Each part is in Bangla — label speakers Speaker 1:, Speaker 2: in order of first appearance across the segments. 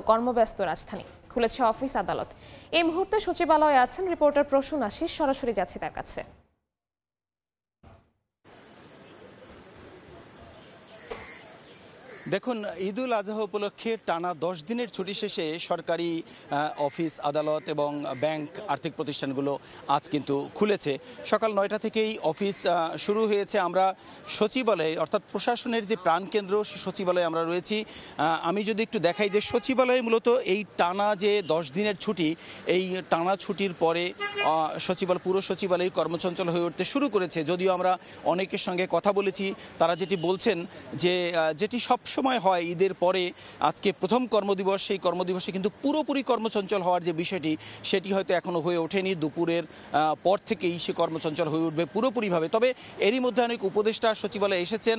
Speaker 1: কর্মব্যস্ত রাজধানী, খুলেছে অফিস আদালত। এই মুহূর্তে সচিবালয়ে আছেন রিপোর্টার প্রসূন আশিস, সরাসরি যাচ্ছি তার কাছে।
Speaker 2: দেখুন, ঈদুল আজহা উপলক্ষে টানা 10 দিনের ছুটি শেষে সরকারি অফিস আদালত এবং ব্যাংক আর্থিক প্রতিষ্ঠানগুলো আজ কিন্তু খুলেছে। সকাল 9টা থেকেই অফিস শুরু হয়েছে। আমরা সচিবালয়ে অর্থাৎ প্রশাসনের যে প্রাণকেন্দ্র সচিবালয়ে আমরা রয়েছি। আমি যদি একটু দেখাই যে সচিবালয়ে মূলত এই টানা যে 10 দিনের ছুটি, এই টানা ছুটির পরে পুরো সচিবালয় কর্মচঞ্চল হয়ে উঠতে শুরু করেছে। যদিও আমরা অনেকের সঙ্গে কথা বলেছি, তারা যেটি বলছেন যে যেটি সব সময় হয় ঈদের পরে আজকে প্রথম কর্মদিবস, সেই কর্মদিবসে কিন্তু পুরোপুরি কর্মচঞ্চল হওয়ার যে বিষয়টি সেটি হয়তো এখনও হয়ে ওঠেনি। দুপুরের পর থেকেই সে কর্মচঞ্চল হয়ে উঠবে পুরোপুরিভাবে। তবে এরই মধ্যে অনেক উপদেষ্টা সচিবালয়ে এসেছেন,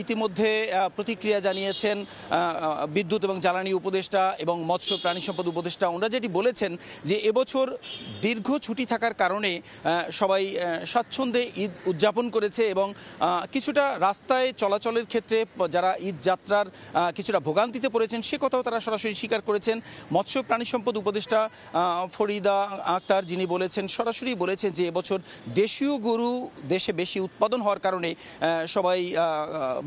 Speaker 2: ইতিমধ্যে প্রতিক্রিয়া জানিয়েছেন বিদ্যুৎ এবং জ্বালানি উপদেষ্টা এবং মৎস্য প্রাণী সম্পদ উপদেষ্টা। ওনারা যেটি বলেছেন যে এবছর দীর্ঘ ছুটি থাকার কারণে সবাই স্বাচ্ছন্দ্যে ঈদ উদযাপন করেছে এবং কিছুটা রাস্তায় চলাচলের ক্ষেত্রে যারা ঈদ যাত্রার কিছুটা ভোগান্তিতে পড়েছেন সে কথাও তারা সরাসরি স্বীকার করেছেন। মৎস্য প্রাণী সম্পদ উপদেষ্টা ফরিদা আক্তার যিনি বলেছেন, সরাসরি বলেছেন যে এবছর দেশীয় গরু দেশে বেশি উৎপাদন হওয়ার কারণে সবাই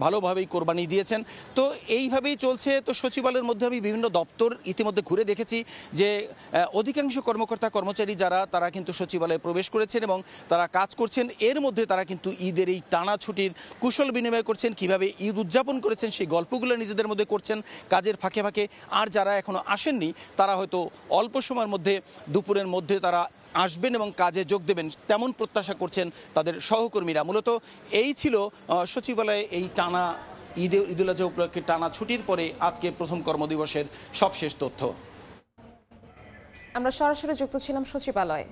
Speaker 2: ভালোভাবেই কোরবানি দিয়েছেন। তো এইভাবেই চলছে। তো সচিবালয়ের মধ্যে আমি বিভিন্ন দপ্তর ইতিমধ্যে ঘুরে দেখেছি যে অধিকাংশ কর্মকর্তা কর্মচারী যারা তারা কিন্তু সচিবালয়ে প্রবেশ করেছেন এবং তারা কাজ করছেন। এর মধ্যে তারা কিন্তু ঈদের এই টানা ছুটির কুশল বিনিময় করছেন, কিভাবে ঈদ উদযাপন করেছেন সেই গল্পগুলো নিজেদের মধ্যে করছেন কাজের ফাঁকে ফাঁকে। আর যারা এখনো আসেননি তারা হয়তো অল্প সময়ের মধ্যে দুপুরের মধ্যে তারা আসবেন এবং কাজে যোগ দেবেন তেমন প্রত্যাশা করছেন তাদের সহকর্মীরা। মূলত এই ছিল সচিবালয়ে এই টানা ঈদুল আজহা উপলক্ষে টানা ছুটির পরে আজকে প্রথম কর্মদিবসের সবশেষ তথ্য।
Speaker 1: আমরা সরাসরি যুক্ত ছিলাম সচিবালয়ে।